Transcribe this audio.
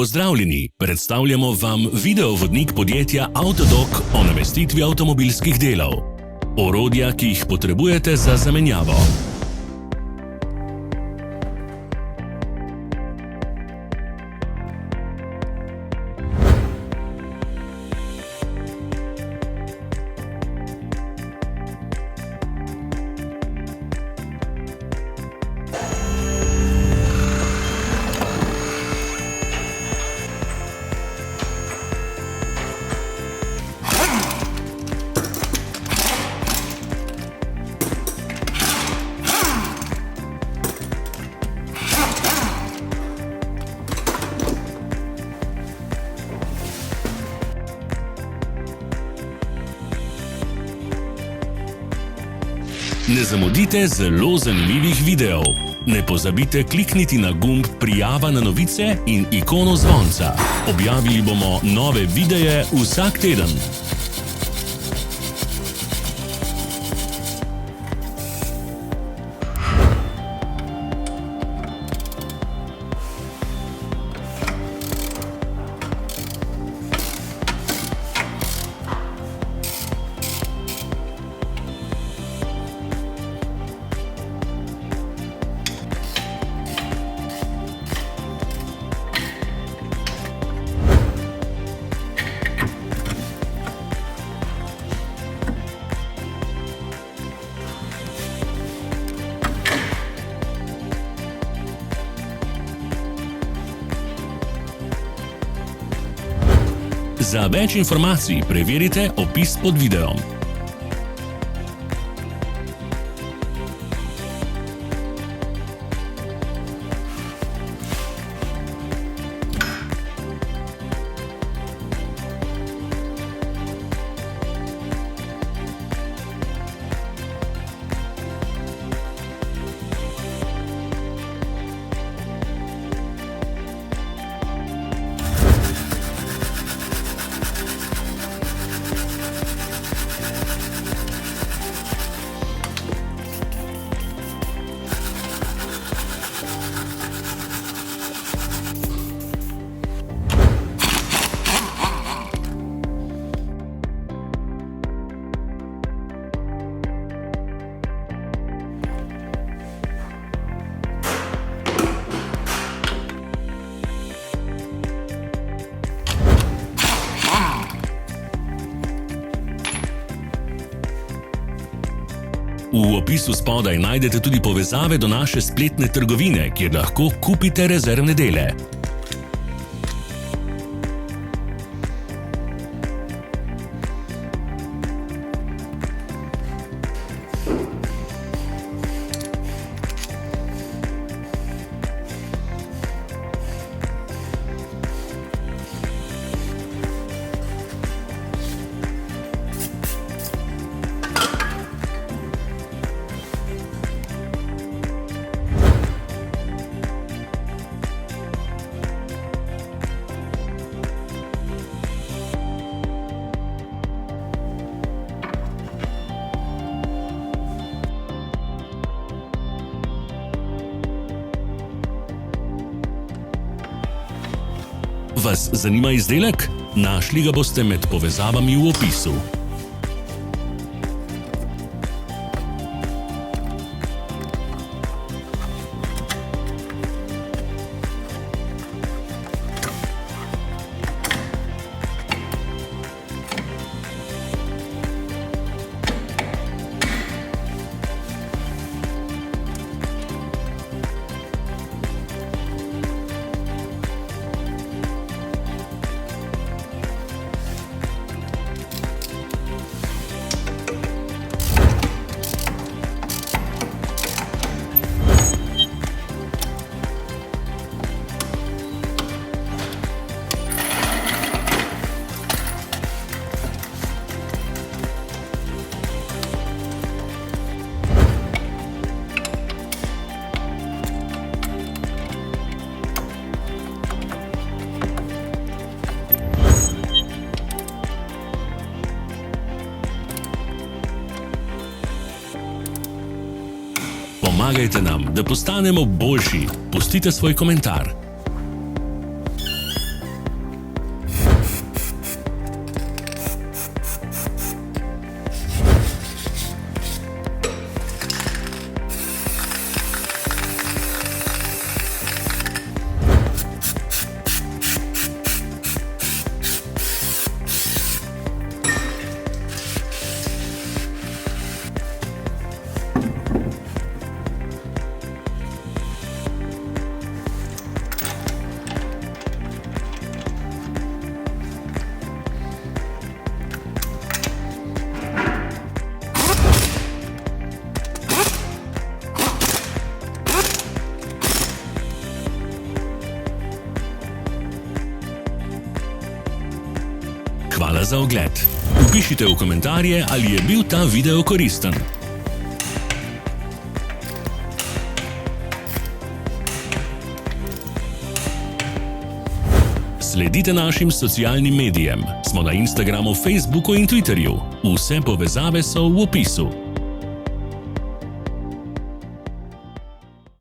Pozdravljeni, predstavljamo vam videovodnik podjetja Autodoc o namestitvi avtomobilskih delov. Orodja, ki jih potrebujete za zamenjavo. Ne zamudite zelo zanimivih videov. Ne pozabite klikniti na gumb Prijava na novice in ikono zvonca. Objavili bomo nove videe vsak teden. Za več informacij preverite opis pod videom. V opisu spodaj najdete tudi povezave do naše spletne trgovine, kjer lahko kupite rezervne dele. Vas zanima izdelek? Našli ga boste med povezavami v opisu. Pomagajte nam, da postanemo boljši. Pustite svoj komentar. Hvala za ogled. Napišite v komentarje, ali je bil ta video koristen. Sledite našim socialnim medijem. Smo na Instagramu, Facebooku in Twitterju. Vse povezave so v opisu.